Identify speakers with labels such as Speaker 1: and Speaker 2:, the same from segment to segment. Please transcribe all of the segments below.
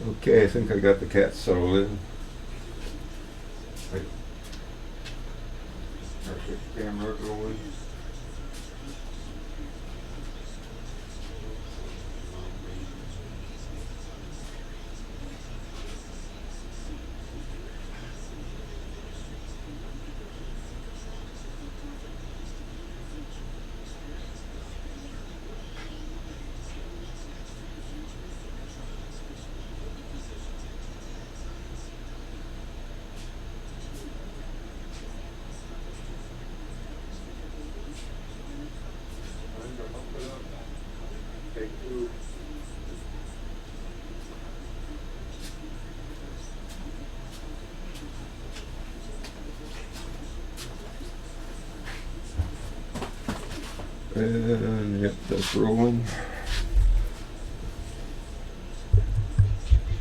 Speaker 1: Okay, I think I got the cat settled in. Right. Start the camera going. Take two. And yep, that's rolling.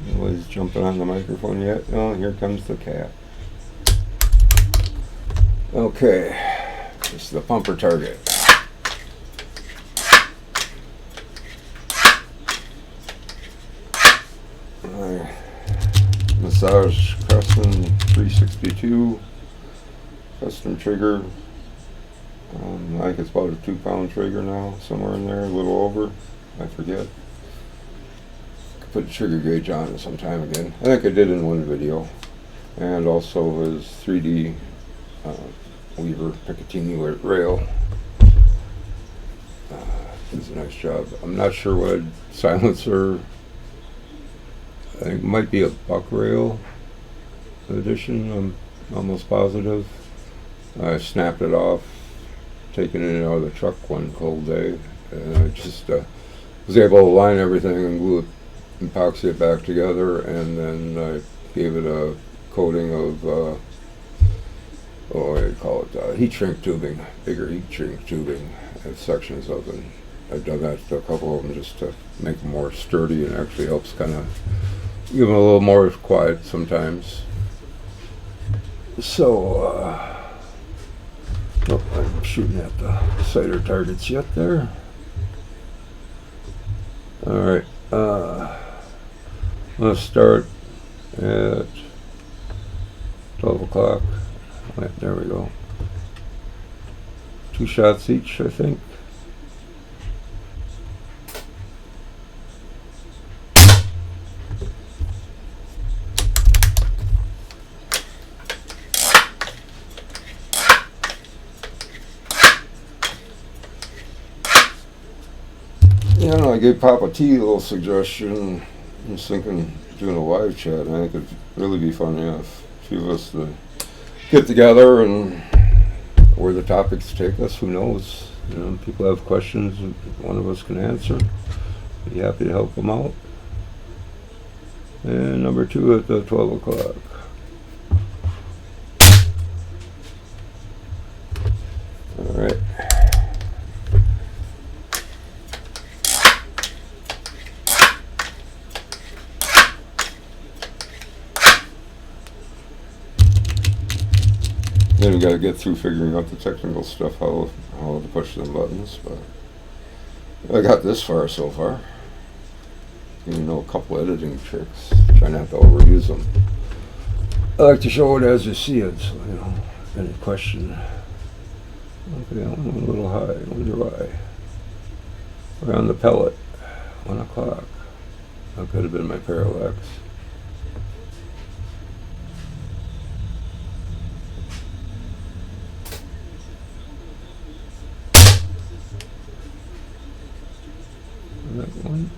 Speaker 1: Nobody's jumping on the microphone yet. Oh, here comes the cat. Okay, this is the pumper target. Massage Crosman 362 custom trigger. I think it's about a 2-pound trigger now, somewhere in there, a little over. I forget. Could put a trigger gauge on it sometime again. I think I did in one video. And also his 3D Weaver Picatinny rail. Does a nice job. I'm not sure what silencer. I think it might be a buck rail edition. I'm almost positive. I snapped it off, taking it out of the truck one cold day, and I just was able to line everything and glue it, epoxy it back together, and then I gave it a coating of what do you call it? Heat shrink tubing, bigger heat shrink tubing, and sections of it. I've done that to a couple of them just to make them more sturdy, and actually helps kind of give them a little more quiet sometimes. So, oh, I'm shooting at the sighter targets yet there. Alright, let's start at 12 o'clock. Right, there we go. 2 shots each, I think. You know, I gave Papa T a little suggestion. I was thinking doing a live chat. I think it'd really be funny if a few of us to get together and where the topics take us, who knows? You know, people have questions one of us can answer. Be happy to help them out. And number 2 at the 12 o'clock. Alright. Then we got to get through figuring out the technical stuff, how to push them buttons. But I got this far so far. You know, a couple editing tricks. Try not to overuse them. I like to show it as you see it, so you know, any question. Okay, I went a little high. Wonder why. We're on the pellet. 1 o'clock. That could have been my parallax. That one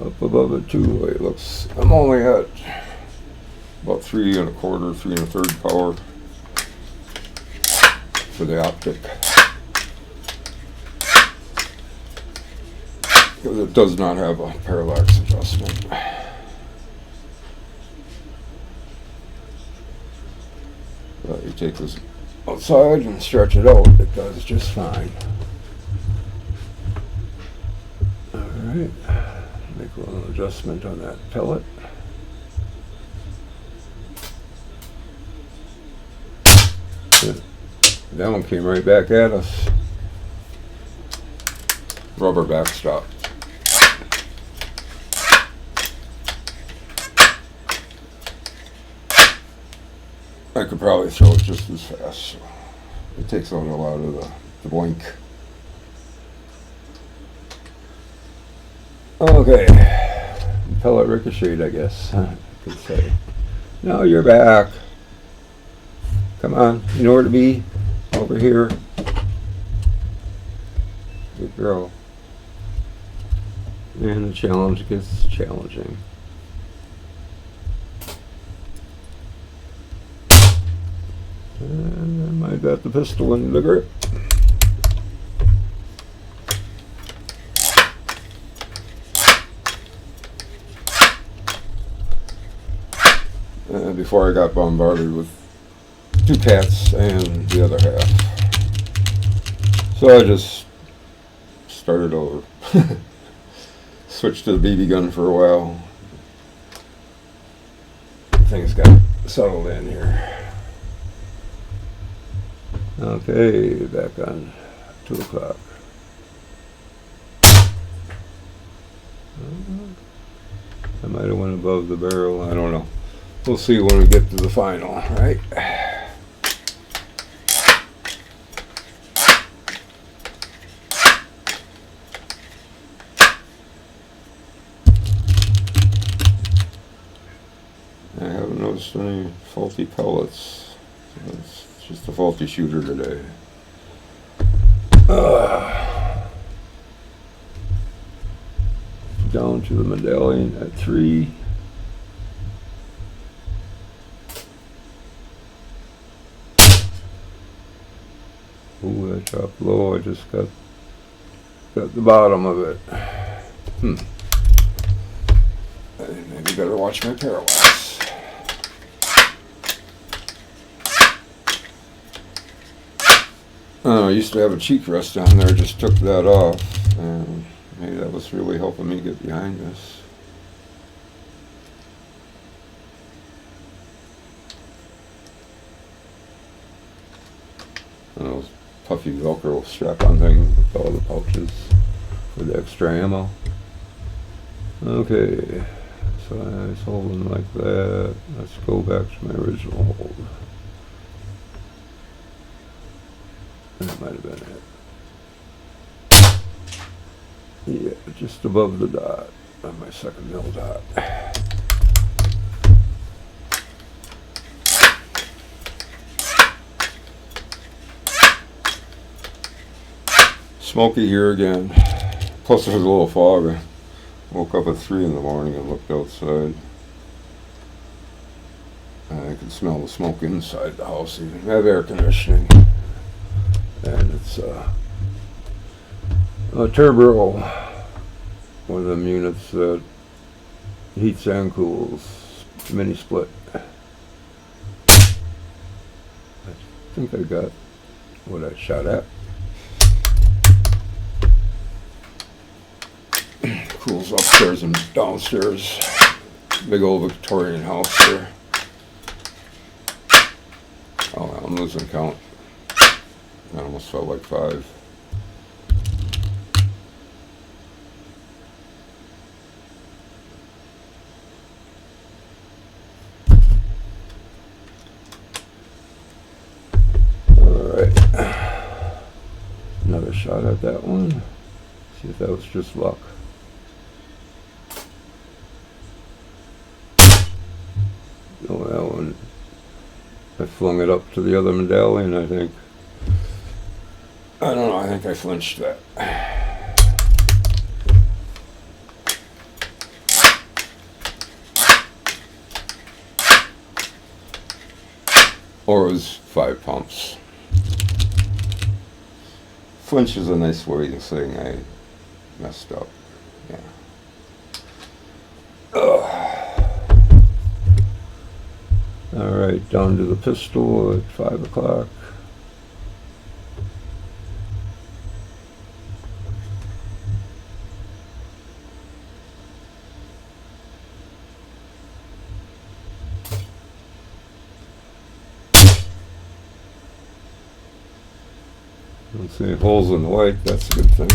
Speaker 1: up above it too. It looks. I'm only at about 3 1/4, 3 1/3 power for the optic, because it does not have a parallax adjustment. But you take this outside and stretch it out, it does just fine. Alright, make a little adjustment on that pellet. That one came right back at us. Rubber backstop. I could probably throw it just as fast. So it takes out a lot of the blink. Okay, pellet ricocheted, I guess I could say. Now you're back. Come on, you know where to be. Over here. Good girl. And the challenge gets challenging. And I got the pistol in the grip. Before I got bombarded with 2 cats and the other half. So I just started over. Switched to the BB gun for a while. Things got settled in here. Okay, back on 2 o'clock. I might have went above the barrel, I don't know. We'll see when we get to the final, right? I haven't noticed any faulty pellets. It's just a faulty shooter today. Down to the medallion at 3. Ooh, that dropped low. I just got the bottom of it. I maybe better watch my parallax. I used to have a cheek rest down there. Just took that off, and maybe that was really helping me get behind this. And those puffy Velcro strap-on thing with all the pouches for the extra ammo. Okay, so I was holding like that. Let's go back to my original hold. That might have been it. Yeah, just above the dot on my 2nd mil dot. Smoky here again. Plus there was a little fog. I woke up at 3 in the morning and looked outside. I could smell the smoke inside the house. Even have air conditioning. And it's a turbo, one of them units that heats and cools, mini split. I think I got what I shot at. Cools upstairs and downstairs. Big old Victorian house there. Oh, I'm losing count. I almost felt like 5. Alright. Another shot at that one. See if that was just luck. Oh, that one. I flung it up to the other medallion, I think. I don't know, I think I flinched that. Or it was 5 pumps. Flinch is a nice way of saying I messed up. Yeah. Alright, down to the pistol at 5 o'clock. Let's see, holes in the white, that's a good thing.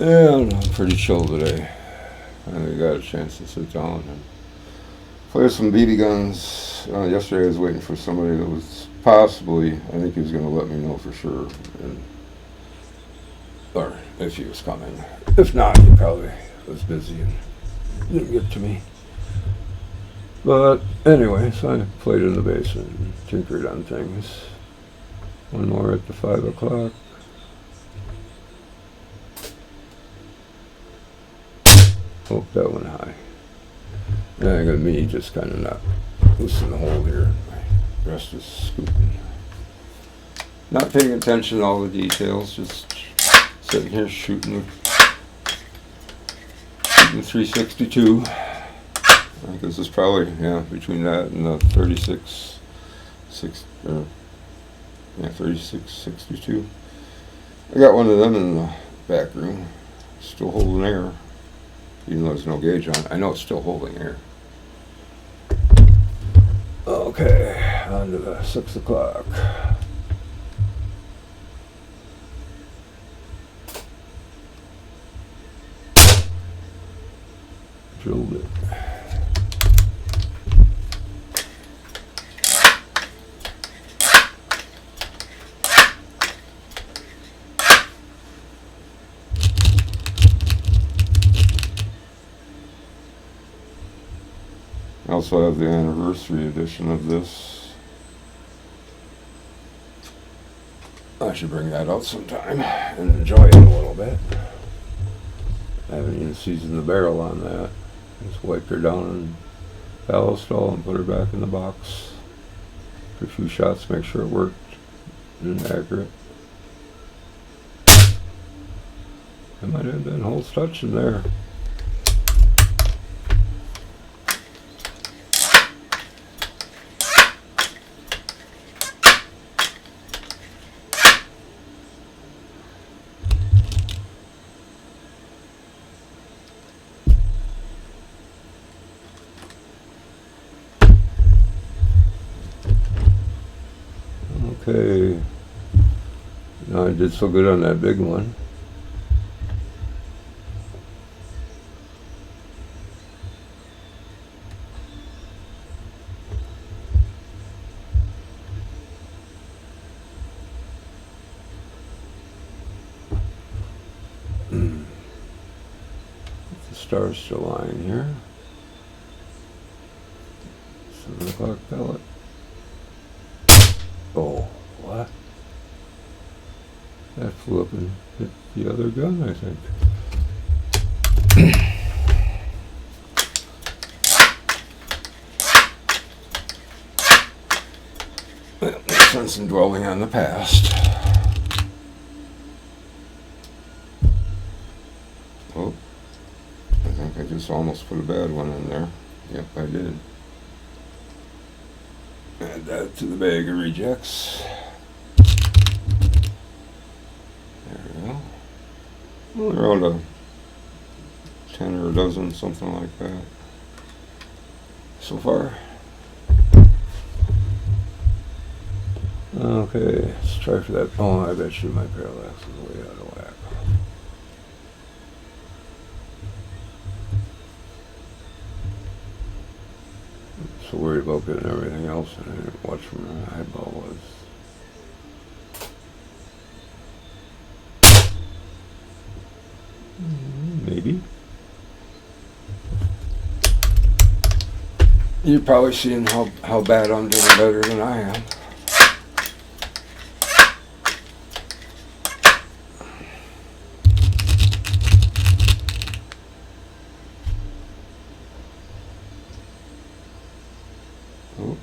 Speaker 1: And I'm pretty chill today. I got a chance to sit down and play some BB guns. Yesterday I was waiting for somebody that was possibly, I think he was going to let me know for sure, or if he was coming. If not, he probably was busy and didn't get to me. But anyway, so I played in the basement and tinkered on things. One more at the 5 o'clock. Oh, that went high. And I got me just kind of not loosen the hole here. My rest is scooping. Not paying attention to all the details, just sitting here shooting 362. I think this is probably, between that and the 3662. I got one of them in the back room, still holding air. Even though there's no gauge on it, I know it's still holding air. Okay, on to the 6 o'clock. Drilled it. I also have the anniversary edition of this. I should bring that out sometime and enjoy it a little bit. I haven't even seasoned the barrel on that. Just wiped her down in fallow stall and put her back in the box. Took a few shots to make sure it worked and accurate. There might have been holes touching there. Okay, now I did so good on that big one. The star's still lying here. 7 o'clock pellet. Oh, what? That flew up and hit the other gun, I think. Well, no sense in dwelling on the past. Oh, I think I just almost put a bad one in there. Yep, I did. Add that to the bag of rejects. There we go. Well, around a 10 or a dozen, something like that. So far. Okay, let's try for that. Oh, I bet you my parallax is way out of whack. So worried about getting everything else, and I didn't watch where my eyeball was. Maybe. You're probably seeing how bad I'm doing better than I am. Oh. Okay.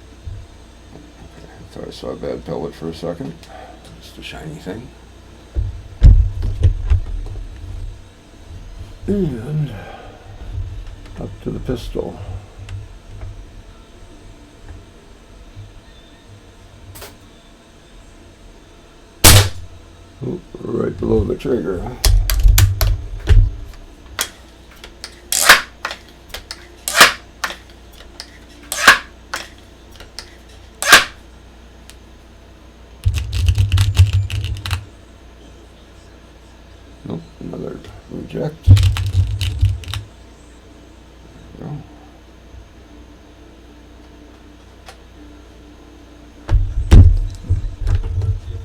Speaker 1: I thought I saw a bad pellet for a second. Just a shiny thing. And up to the pistol. Oh, right below the trigger. Nope, another eject. There we go.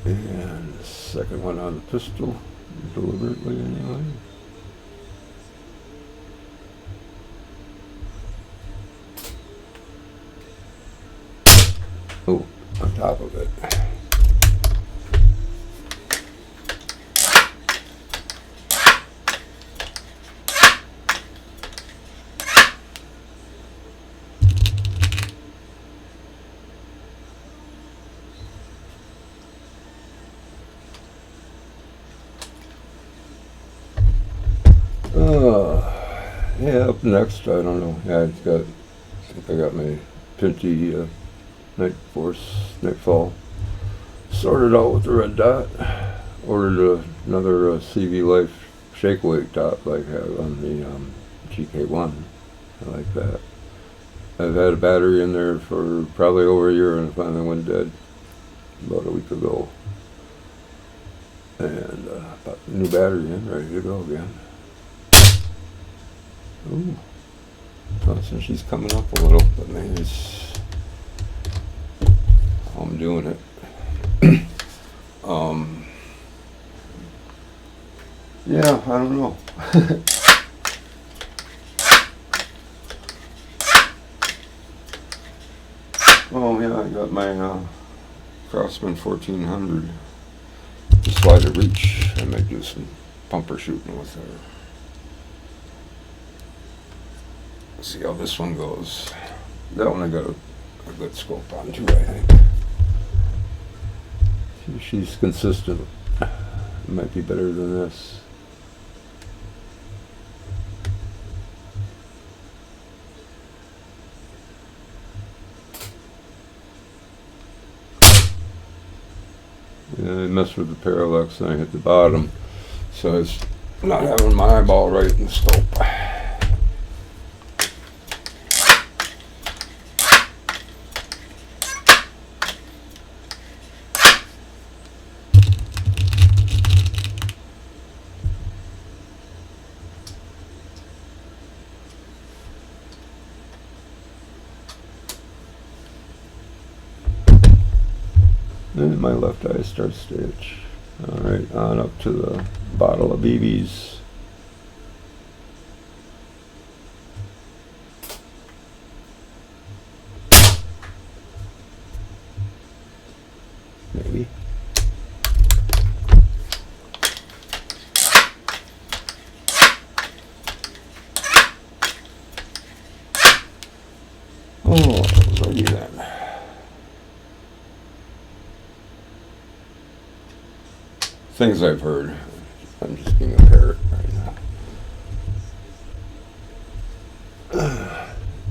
Speaker 1: And the second one on the pistol, deliberately anyway. Oh, on top of it. Yeah, up next, I don't know. Yeah, I think I got my Pinty Nightfall sorted out with the red dot. Ordered another CV Life shake weight top like I have on the GK1. I like that. I've had a battery in there for probably over a year and it finally went dead about a week ago. And put a new battery in, ready to go again. Ooh. Well, since she's coming up a little, but maybe it's how I'm doing it. Yeah, I don't know. Oh yeah, I got my Crosman 1400 to slide a reach. I might do some pumper shooting with her. See how this one goes. That one I got a good scope on too, I think. She's consistent. It might be better than this. Yeah, I messed with the parallax and I hit the bottom. So it's not having my eyeball right in the scope. And my left eye starts to itch. Alright, on up to the bottle of BBs. Maybe. Oh, lordy then. Things I've heard. I'm just being a parrot right now.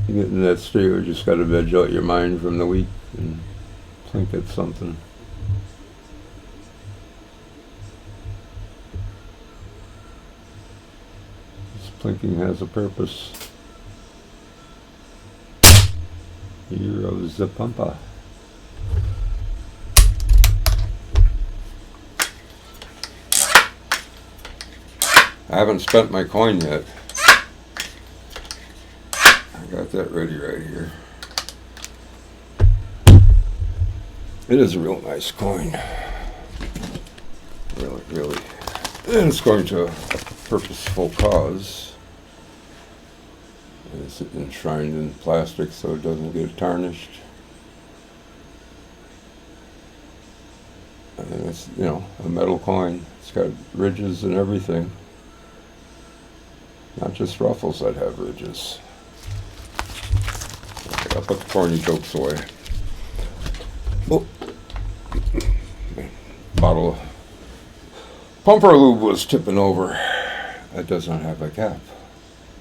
Speaker 1: You get in that state where you just got to veg out your mind from the week and think at something. This plinking has a purpose. Year of the Pampa. I haven't spent my coin yet. I got that ready right here. It is a real nice coin. Really, really. And it's going to a purposeful cause. It's enshrined in plastic so it doesn't get tarnished. And it's, you know, a metal coin. It's got ridges and everything. Not just ruffles that have ridges. Okay, I'll put the corny jokes away. Oh. Bottle of pumper lube was tipping over. That does not have a cap.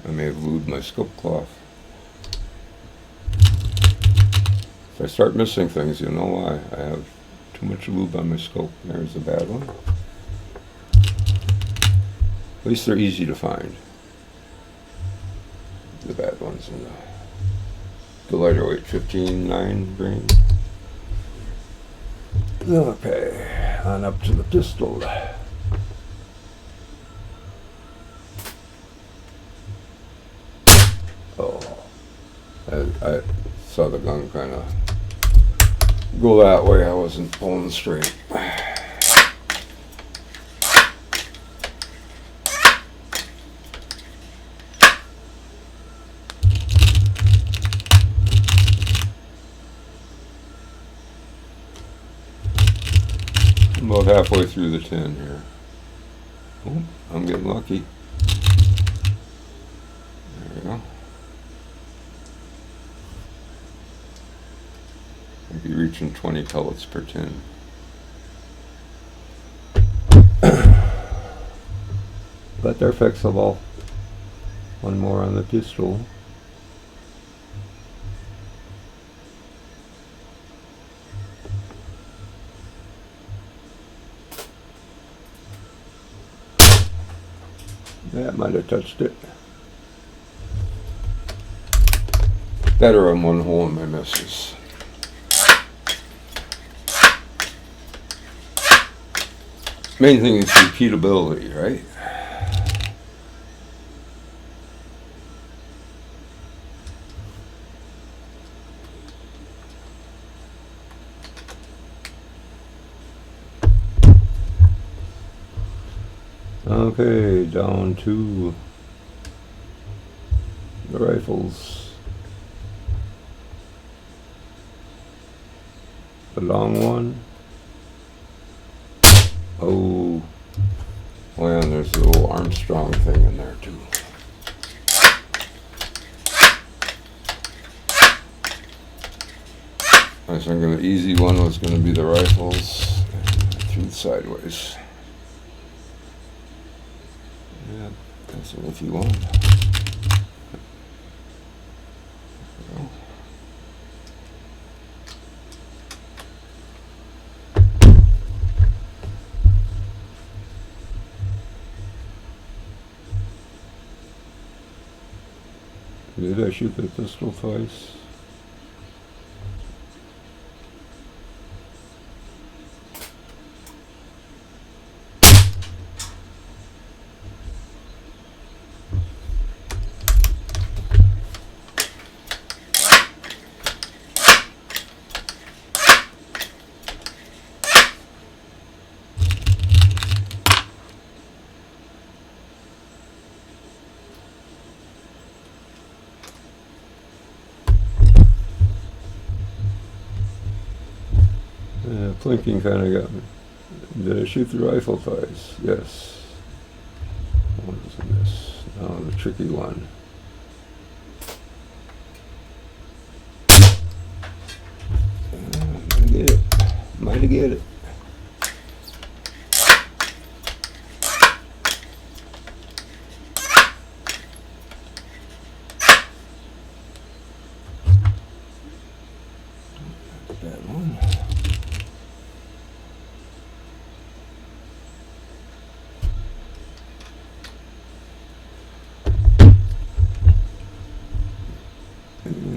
Speaker 1: I may have lubed my scope cloth. If I start missing things, you'll know why. I have too much lube on my scope. There's a bad one. At least they're easy to find. The bad ones in the lighter weight 15-9 grain. Okay, on up to the pistol. I saw the gun kind of go that way. I wasn't pulling straight. About halfway through the 10 here. Oh, I'm getting lucky. There we go. I'll be reaching 20 pellets per tin. But they're fixable. One more on the pistol. That might have touched it. Better on one hole in my misses. Main thing is repeatability, right? Okay, down to the rifles. The long one. Oh, well, and there's a little Armstrong thing in there too. I was thinking the easy one was going to be the rifles. Threw it sideways. Yeah, that's an iffy one. Did I shoot the pistol twice? Plinking kind of got me. Did I shoot the rifle twice? Yes. What was this? Oh, the tricky one. Might get it. Might get it. That one.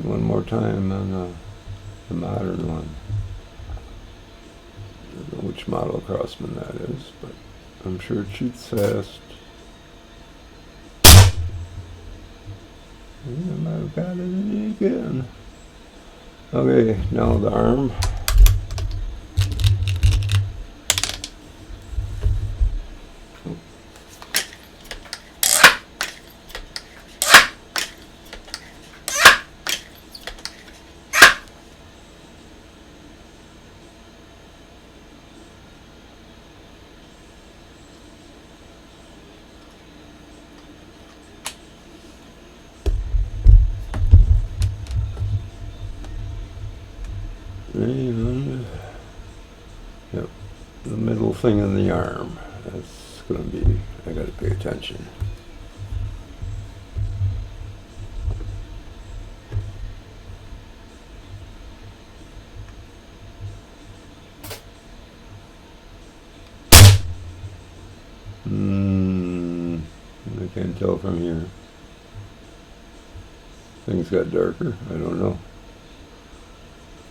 Speaker 1: One more time on the modern one. I don't know which model Crosman that is, but I'm sure it shoots fast. Yeah, I might have got it again. Okay, now the arm. And, yep, the middle thing in the arm. That's going to be, I got to pay attention. I can't tell from here. Things got darker, I don't know.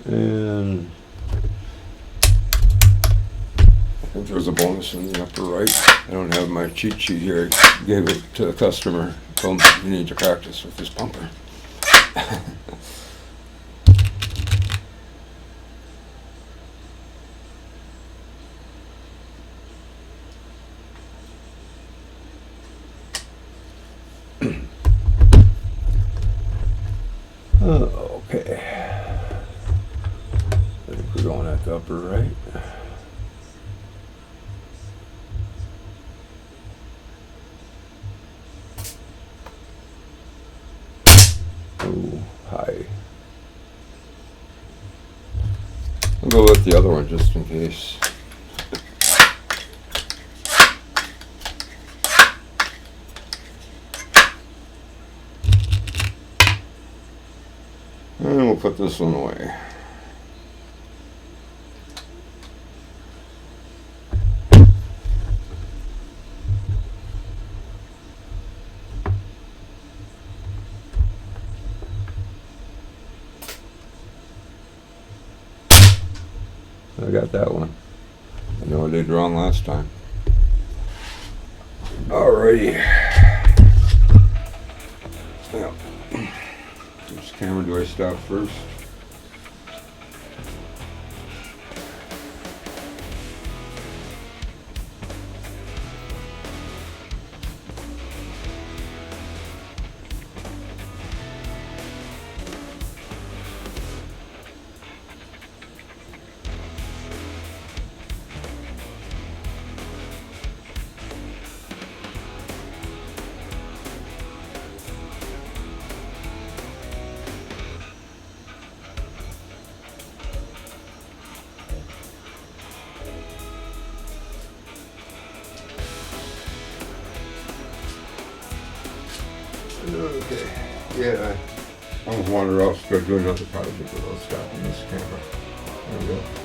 Speaker 1: And I think there's a bonus in the upper right. I don't have my cheat sheet here. I gave it to the customer. Told him you need to practice with this pumper. Okay. I think we're going at the upper right. Ooh, high. I'll go with the other one just in case. And we'll put this one away. I got that one. I know I did wrong last time. Alrighty. Yep. Which camera do I stop first? Okay. Yeah, I almost wandered off, start doing other projects without stopping this camera. There we go.